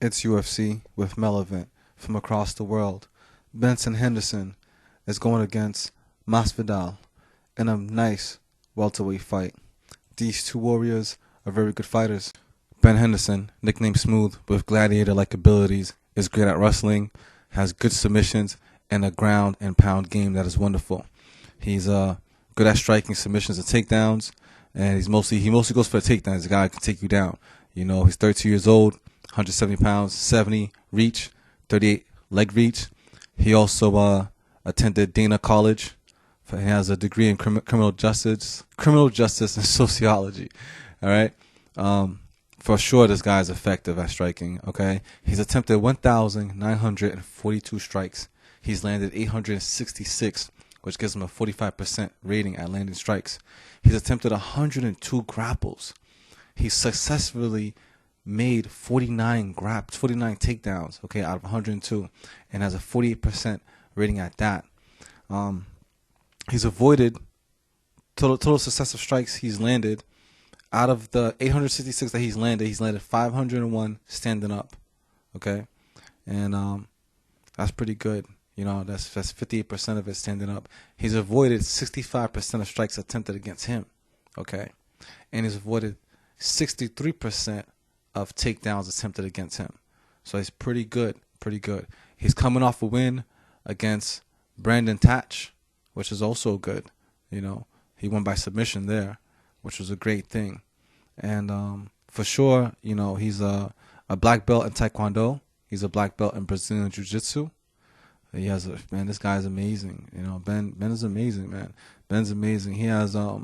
It's UFC with Mel event from across the world. Benson Henderson is going against Masvidal in a nice welterweight fight. These two warriors are very good fighters. Ben Henderson, nicknamed Smooth, with gladiator-like abilities, is great at wrestling, has good submissions, and a ground and pound game that is wonderful. He's good at striking submissions and takedowns, and he mostly goes for the takedowns. The guy can take you down. You know, he's 32 years old, 170 pounds, 70 reach, 38 leg reach. He also attended Dana College. He has a degree in criminal justice and sociology. All right. For sure, this guy is effective at striking. Okay, he's attempted 1,942 strikes. He's landed 866, which gives him a 45% rating at landing strikes. He's attempted 102 grapples. He successfully made 49 takedowns, okay, out of 102, and has a 48% rating at that. He's avoided total successive strikes he's landed. Out of the 866 that he's landed 501 standing up, okay, and that's pretty good. You know, that's 58% of it standing up. He's avoided 65% of strikes attempted against him, okay, and he's avoided 63% of takedowns attempted against him. So he's pretty good. He's coming off a win against Brandon Tatch, which is also good. You know, he won by submission there, which was a great thing. And for sure, you know, he's a black belt in Taekwondo. He's a black belt in Brazilian Jiu-Jitsu. Man, this guy is amazing. You know, Ben is amazing, man. Ben's amazing. He has I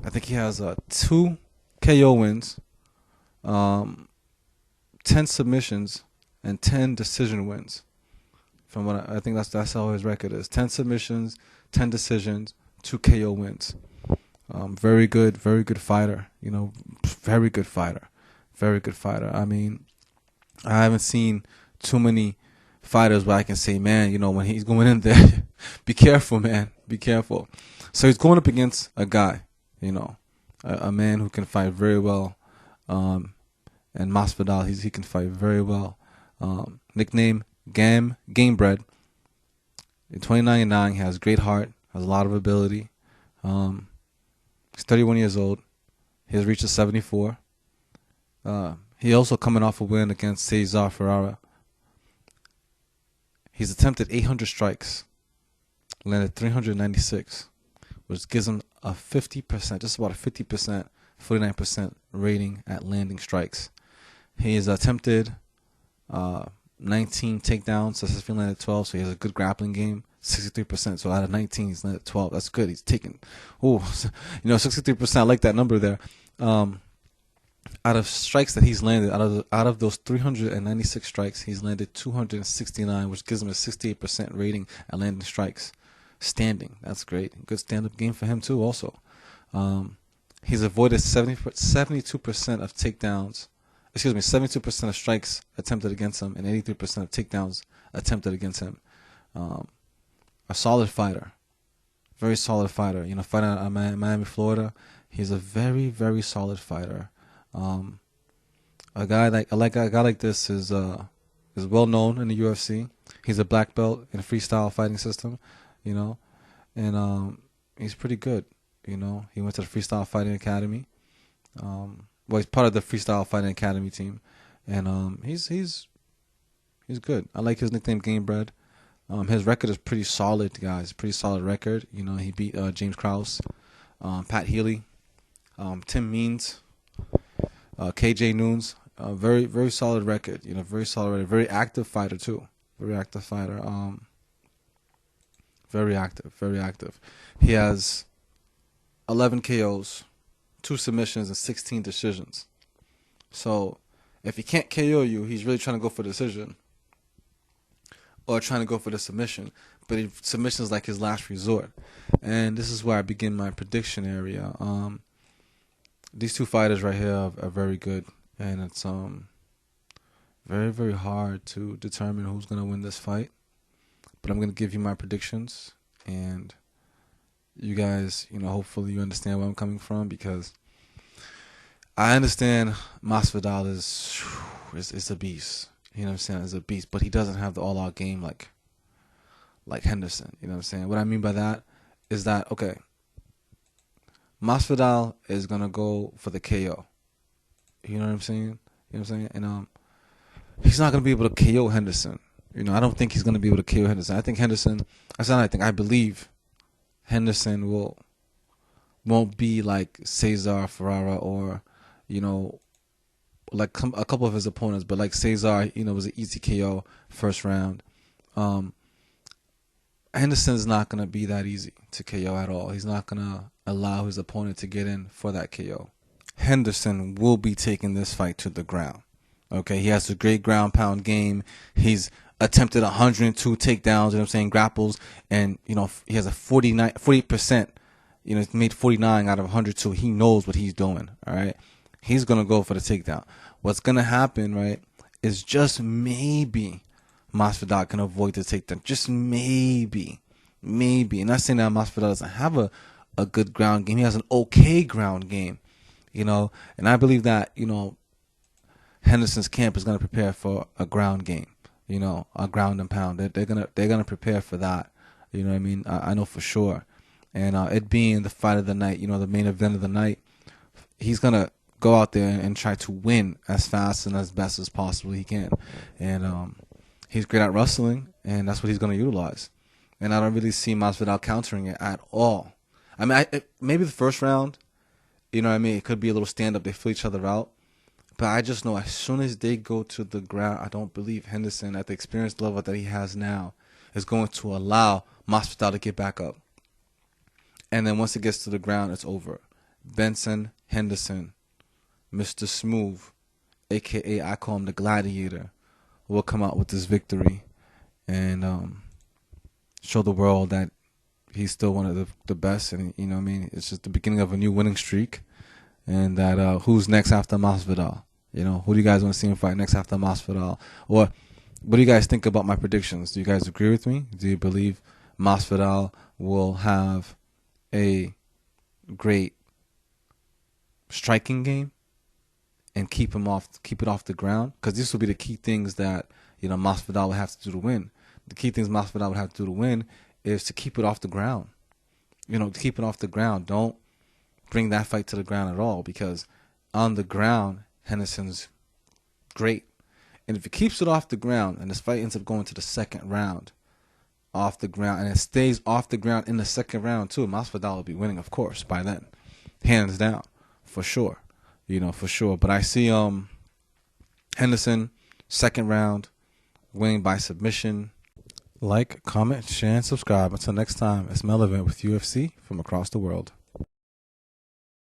think he has 2 KO wins, 10 submissions, and 10 decision wins. From what I think that's how his record is: 10 submissions, 10 decisions, 2 KO wins. Very good fighter. You know, very good fighter. I mean, I haven't seen too many fighters where I can say, man, you know, when he's going in there, be careful, man, be careful. So he's going up against a guy, you know, a man who can fight very well. And Masvidal, he can fight very well. Nickname Gamebred. In 29 he has great heart, has a lot of ability. He's 31 years old. His reach is 74. He also coming off a win against Cesar Ferreira. He's attempted 800 strikes, landed 396, which gives him a 50%, just about a 50%, 49% rating at landing strikes. He has attempted 19 takedowns, successfully landed 12, so he has a good grappling game, 63%. So out of 19, he's landed 12. That's good. He's taken, 63%. I like that number there. Out of strikes that he's landed, out of those 396 strikes, he's landed 269, which gives him a 68% rating at landing strikes. Standing, that's great. Good stand-up game for him too. Also, he's avoided 72% of takedowns. 72% of strikes attempted against him, and 83% of takedowns attempted against him. A solid fighter, very solid fighter. You know, fighting out of Miami, Florida. He's a very, very solid fighter. A guy like this is well known in the UFC. He's a black belt in a freestyle fighting system, you know, and he's pretty good. You know, he went to the Freestyle Fighting Academy. He's part of the Freestyle Fighting Academy team, and he's good. I like his nickname, Gamebred. His record is pretty solid, guys. Pretty solid record. You know, he beat James Krause, Pat Healy, Tim Means, KJ Noons. Very, very solid record. You know, very solid record. Very active fighter too. Very active fighter. Very active. He has 11 KOs, 2 submissions, and 16 decisions. So if he can't KO you, he's really trying to go for the decision or trying to go for the submission. But submission is like his last resort. And this is where I begin my prediction area. These two fighters right here are very good, and it's very, very hard to determine who's going to win this fight. But I'm going to give you my predictions, and you guys, you know, hopefully you understand where I'm coming from, because I understand Masvidal is is a beast. You know what I'm saying? Is a beast, but he doesn't have the all-out game like Henderson. You know what I'm saying? What I mean by that is that, okay, Masvidal is gonna go for the KO. You know what I'm saying? You know what I'm saying? And he's not gonna be able to KO Henderson. You know, I don't think he's gonna be able to KO Henderson. I think Henderson. I believe Henderson won't be like Cesar Ferrara or, you know, like a couple of his opponents, but like Cesar, you know, was an easy KO first round. Henderson's not going to be that easy to KO at all. He's not going to allow his opponent to get in for that KO. Henderson will be taking this fight to the ground. Okay, he has a great ground pound game. He's attempted 102 takedowns, you know what I'm saying, grapples, and, you know, he has a 40%, you know, he's made 49 out of 102. He knows what he's doing, all right? He's going to go for the takedown. What's going to happen, right, is just maybe Masvidal can avoid the takedown. Just maybe. And not saying that Masvidal doesn't have a good ground game. He has an okay ground game, you know. And I believe that, you know, Henderson's camp is going to prepare for a ground game, you know, a ground and pound. They're gonna prepare for that. You know what I mean? I know for sure. And it being the fight of the night, you know, the main event of the night, he's gonna go out there and try to win as fast and as best as possible he can. And he's great at wrestling, and that's what he's going to utilize. And I don't really see Masvidal countering it at all. I mean, maybe the first round, you know what I mean, it could be a little stand-up. They fill each other out. But I just know as soon as they go to the ground, I don't believe Henderson, at the experience level that he has now, is going to allow Masvidal to get back up. And then once it gets to the ground, it's over. Benson Henderson, Mr. Smooth, a.k.a. I call him the Gladiator, will come out with this victory and show the world that he's still one of the best. And, you know what I mean, it's just the beginning of a new winning streak. And that who's next after Masvidal? You know, who do you guys want to see him fight next after Masvidal? Or what do you guys think about my predictions? Do you guys agree with me? Do you believe Masvidal will have a great striking game and keep it off the ground? Because this will be the key things that, you know, Masvidal will have to do to win. The key things Masvidal would have to do to win is to keep it off the ground. You know, to keep it off the ground. Don't bring that fight to the ground at all, because on the ground, Henderson's great. And if he keeps it off the ground and this fight ends up going to the second round off the ground, and it stays off the ground in the second round too, Masvidal will be winning, of course, by then. Hands down, for sure. You know, for sure. But I see Henderson, second round, winning by submission. Like, comment, share, and subscribe. Until next time, it's Melvin with UFC from across the world.